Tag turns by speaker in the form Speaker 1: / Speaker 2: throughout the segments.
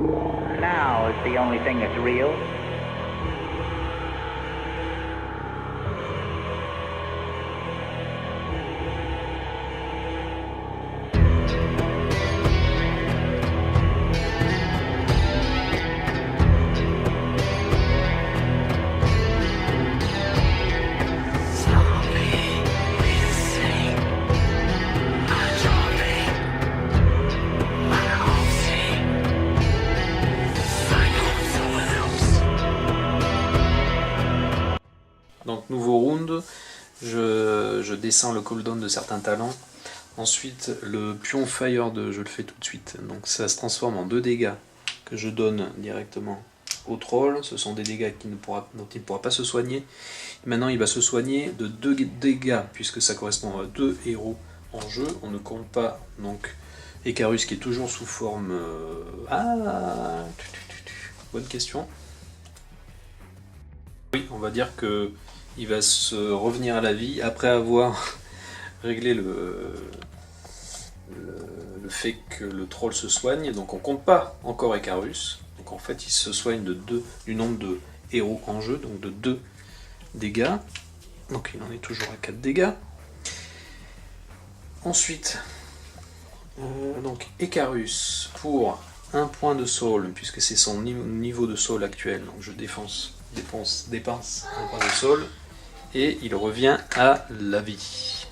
Speaker 1: Now is the only thing that's real.
Speaker 2: Donc nouveau round, je descends le cooldown de certains talents. Ensuite le pion fire 2, je le fais tout de suite. Donc ça se transforme en 2 dégâts que je donne directement au troll. Ce sont des dégâts dont il ne pourra pas se soigner. Maintenant il va se soigner de 2 dégâts puisque ça correspond à 2 héros en jeu. On ne compte pas donc Icarus qui est toujours sous forme... bonne question. Oui, on va dire que il va se revenir à la vie après avoir réglé le fait que le troll se soigne. Donc on compte pas encore Icarus. Donc en fait il se soigne du nombre de héros en jeu, donc de 2 dégâts. Donc il en est toujours à 4 dégâts. Ensuite, donc Icarus pour 1 point de soul, puisque c'est son niveau de soul actuel. Donc je dépense 1 point de soul. Et il revient à la vie.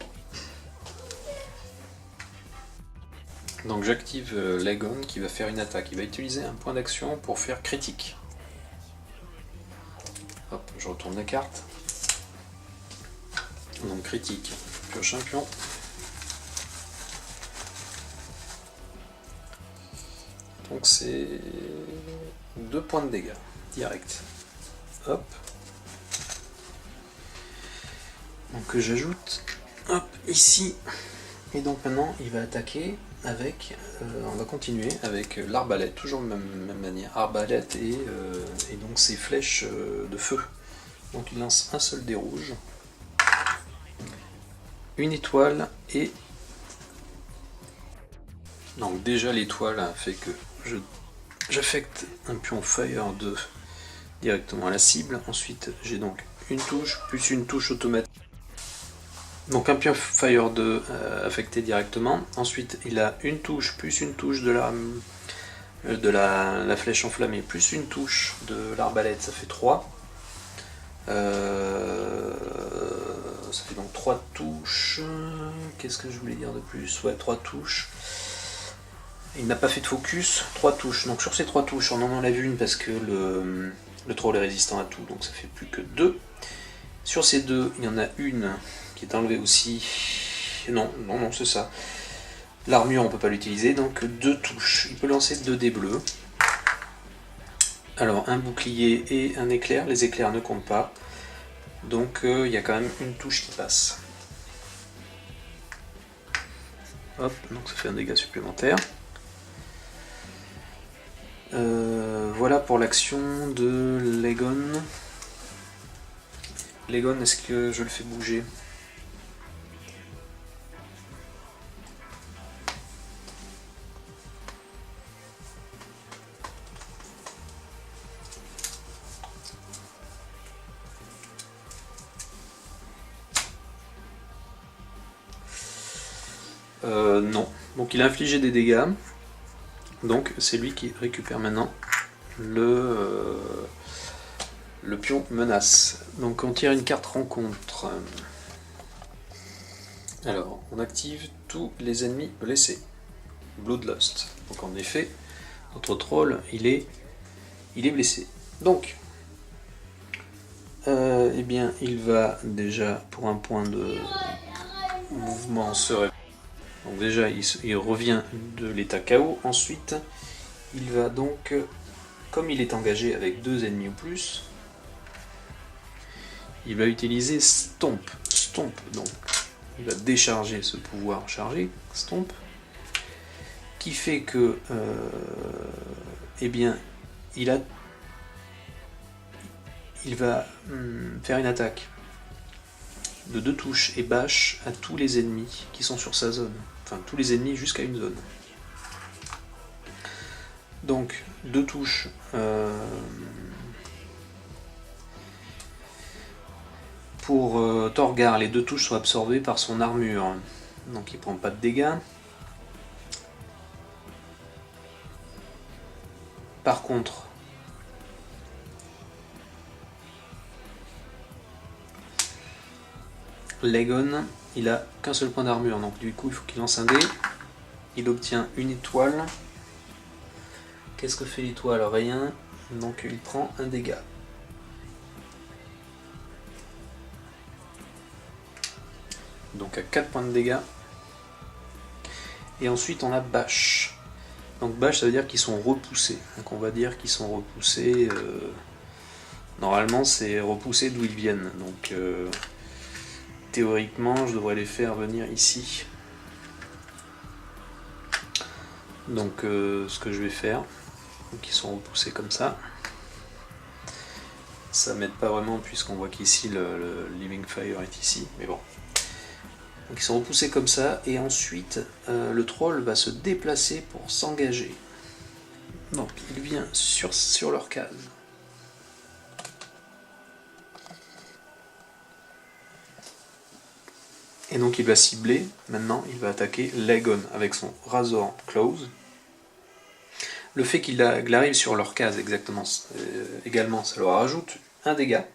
Speaker 2: Donc j'active Legon qui va faire une attaque. Il va utiliser un point d'action pour faire critique. Hop, je retourne la carte. Donc critique, pioche un pion. Donc c'est 2 points de dégâts, direct. Hop. Donc j'ajoute, hop, ici. Et donc maintenant il va attaquer avec, on va continuer avec l'arbalète, toujours de même manière, arbalète et donc ses flèches de feu. Donc il lance un seul dé rouge, une étoile et... Donc déjà l'étoile a fait que j'affecte un pion Fire 2 directement à la cible. Ensuite j'ai donc une touche plus une touche automatique. Donc un pion Fire 2 affecté directement. Ensuite il a une touche plus une touche de la flèche enflammée plus une touche de l'arbalète, ça fait 3. Ça fait donc 3 touches. Qu'est-ce que je voulais dire de plus? Ouais, 3 touches. Il n'a pas fait de focus, 3 touches. Donc sur ces 3 touches, on en enlève une parce que le troll est résistant à tout, donc ça fait plus que 2. Sur ces 2, il y en a une qui est enlevée aussi. Non, c'est ça. L'armure, on peut pas l'utiliser, donc 2 touches. Il peut lancer 2 dés bleus. Alors, un bouclier et un éclair. Les éclairs ne comptent pas. Donc, il y a quand même une touche qui passe. Hop, donc ça fait un dégât supplémentaire. Voilà pour l'action de Legon. Legon, est-ce que je le fais bouger? Non. Donc il a infligé des dégâts. Donc c'est lui qui récupère maintenant le pion menace. Donc on tire une carte rencontre. Alors on active tous les ennemis blessés. Bloodlust. Donc en effet, notre troll il est blessé. Donc eh bien il va déjà pour un point de mouvement se réveiller. Donc déjà il revient de l'état KO. Ensuite il va donc, comme il est engagé avec 2 ennemis ou plus, il va utiliser Stomp. Stomp, donc il va décharger ce pouvoir chargé, Stomp, qui fait que eh bien il va faire une attaque de 2 touches et bâche à tous les ennemis qui sont sur sa zone. Enfin tous les ennemis jusqu'à une zone. Donc 2 touches pour Torgar, les 2 touches sont absorbées par son armure, donc il prend pas de dégâts. Par contre, Legon, il a qu'un seul point d'armure, donc du coup il faut qu'il lance un dé. Il obtient une étoile. Qu'est-ce que fait l'étoile? Rien. Donc il prend un dégât. Donc à 4 points de dégâts. Et ensuite on a bâche. Donc bâche, ça veut dire qu'ils sont repoussés. Donc on va dire qu'ils sont repoussés. Normalement c'est repoussé d'où ils viennent. Donc théoriquement je devrais les faire venir ici. Donc ce que je vais faire, donc ils sont repoussés comme ça. Ça m'aide pas vraiment puisqu'on voit qu'ici le Living Fire est ici, mais bon. Donc ils sont repoussés comme ça, et ensuite le troll va se déplacer pour s'engager. Donc il vient sur leur case. Et donc il va cibler, maintenant il va attaquer Legon avec son Razor Claws. Le fait qu'il arrive sur leur case également, ça leur rajoute un dégât.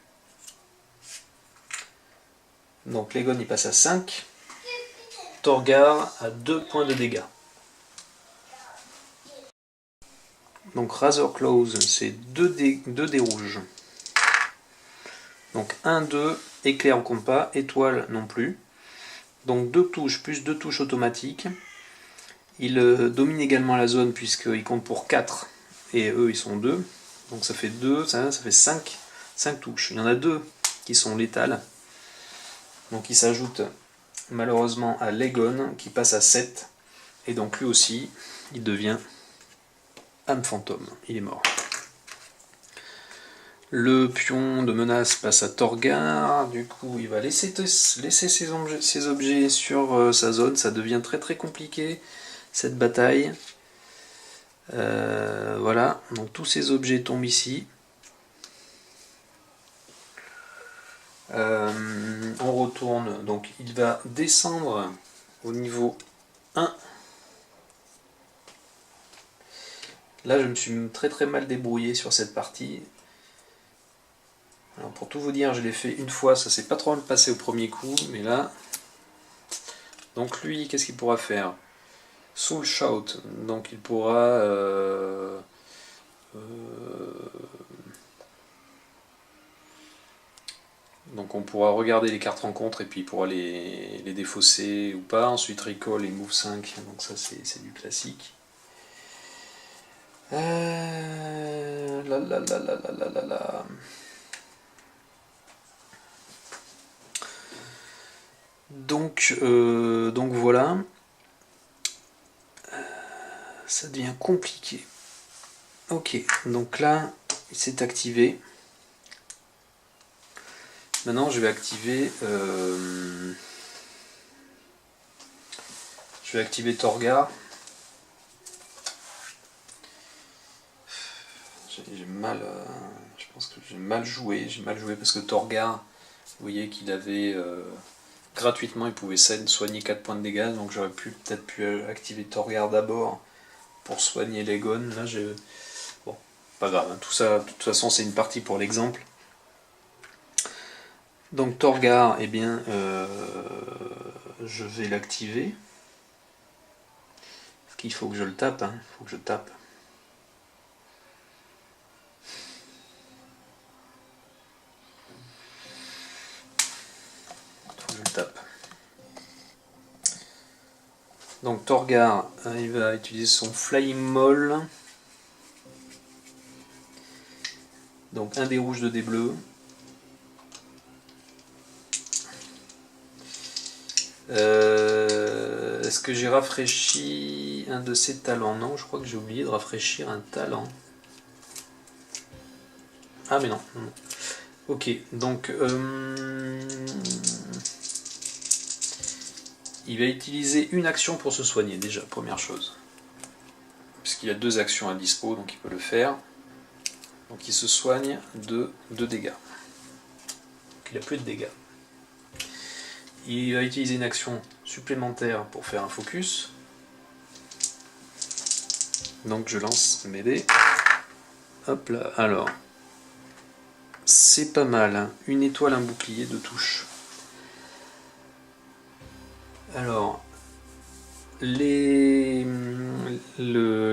Speaker 2: Donc Legon il passe à 5. Torgar a 2 points de dégâts. Donc Razor Claws, c'est 2 dés rouges. Donc 1, 2, éclair on compte pas, étoile non plus. Donc 2 touches plus 2 touches automatiques. Il domine également la zone puisqu'il compte pour 4 et eux ils sont 2. Donc ça fait 2, ça fait 5 touches. Il y en a 2 qui sont létales. Donc il s'ajoute malheureusement à Legon qui passe à 7. Et donc lui aussi il devient âme fantôme. Il est mort. Le pion de menace passe à Torgar, du coup il va laisser ses objets sur sa zone, ça devient très très compliqué cette bataille. Voilà, donc tous ces objets tombent ici. On retourne, donc il va descendre au niveau 1. Là je me suis très très mal débrouillé sur cette partie. Alors pour tout vous dire, je l'ai fait une fois, ça s'est pas trop mal passé au premier coup, mais là... Donc lui, qu'est-ce qu'il pourra faire? Soul Shout, donc il pourra... Donc on pourra regarder les cartes rencontres et puis il pourra les défausser ou pas. Ensuite Recall et Move 5, donc ça c'est du classique. Donc voilà. Ça devient compliqué. Ok, donc là, il s'est activé. Maintenant, je vais activer... Torgar. J'ai mal... je pense que j'ai mal joué. J'ai mal joué parce que Torgar, vous voyez qu'il avait... gratuitement, il pouvait soigner 4 points de dégâts. Donc j'aurais peut-être pu activer Torgar d'abord pour soigner Legon. Là, bon, pas grave. Hein. Tout ça, de toute façon, c'est une partie pour l'exemple. Donc Torgar, eh bien, je vais l'activer. Parce qu'il faut que je le tape. Hein. Il faut que je tape. Donc Torgar, il va utiliser son Flying Maul. Donc un dé rouge, 2 dés bleus. Est-ce que j'ai rafraîchi un de ses talents? Non, je crois que j'ai oublié de rafraîchir un talent. Ah mais non. Ok, donc... il va utiliser une action pour se soigner déjà, première chose. puisqu'il a 2 actions à dispo, donc il peut le faire. Donc il se soigne de 2 dégâts. Donc il n'a plus de dégâts. Il va utiliser une action supplémentaire pour faire un focus. Donc je lance mes dés. Hop là, alors. C'est pas mal, hein. Une étoile, un bouclier, 2 touches. Alors,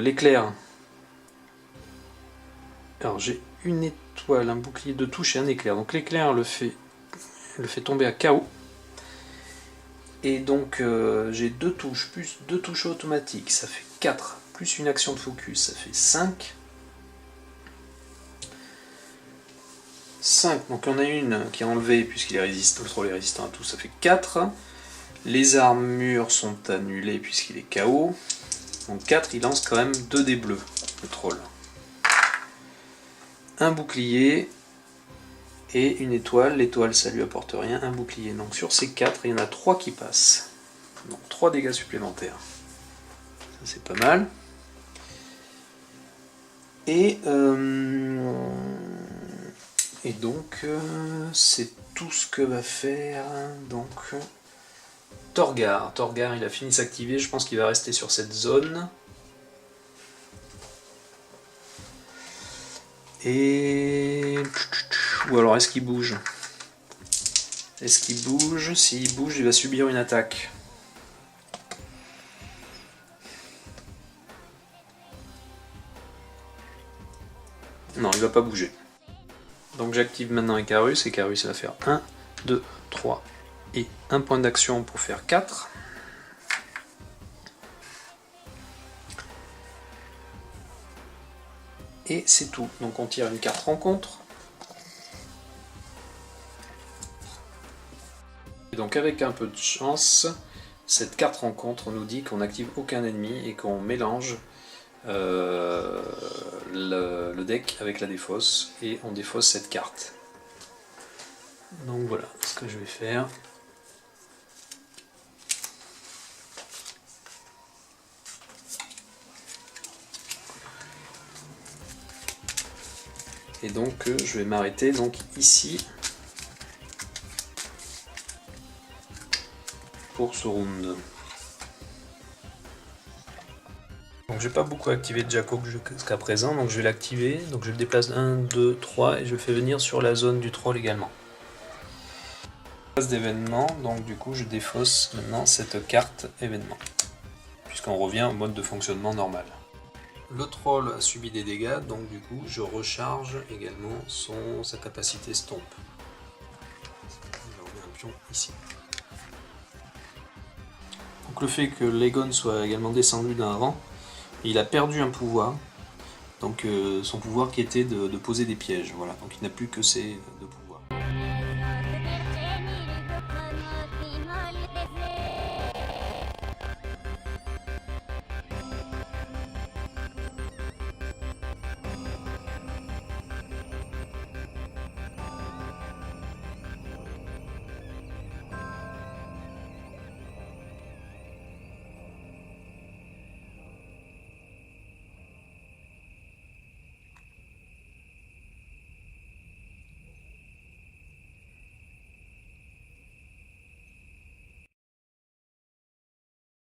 Speaker 2: l'éclair. Alors j'ai une étoile, un bouclier, 2 touches et un éclair. Donc l'éclair le fait tomber à KO. Et donc j'ai 2 touches, plus 2 touches automatiques, ça fait 4, plus une action de focus, ça fait 5. 5, donc on a une qui est enlevée puisqu'il est résistant, le troll est résistant à tout, ça fait 4. Les armures sont annulées puisqu'il est KO. Donc 4, il lance quand même 2 dés bleus, le troll. Un bouclier et une étoile. L'étoile, ça lui apporte rien. Un bouclier. Donc sur ces 4, il y en a 3 qui passent. Donc 3 dégâts supplémentaires. Ça, c'est pas mal. Et donc, c'est tout ce que va faire donc Torgar. Torgar, il a fini de s'activer. Je pense qu'il va rester sur cette zone. Et... ou alors est-ce qu'il bouge? Est-ce qu'il bouge? S'il bouge, il va subir une attaque. Non, il va pas bouger. Donc j'active maintenant Icarus. Icarus va faire 1, 2, 3 et un point d'action pour faire 4. Et c'est tout. Donc on tire une carte rencontre. Et donc avec un peu de chance, cette carte rencontre nous dit qu'on n'active aucun ennemi et qu'on mélange le deck avec la défausse et on défausse cette carte. Donc voilà ce que je vais faire. Et donc je vais m'arrêter donc ici pour ce round. Donc j'ai pas beaucoup activé Jaco jusqu'à présent, donc je vais l'activer. Donc je le déplace 1, 2, 3 et je le fais venir sur la zone du troll également. Phase d'événement, donc du coup je défausse maintenant cette carte événement, puisqu'on revient au mode de fonctionnement normal. Le troll a subi des dégâts, donc du coup je recharge également sa capacité stomp. Je remets un pion ici. Donc le fait que Legon soit également descendu d'un rang, il a perdu un pouvoir, donc son pouvoir qui était de poser des pièges. Voilà, donc il n'a plus que ces 2 pouvoirs.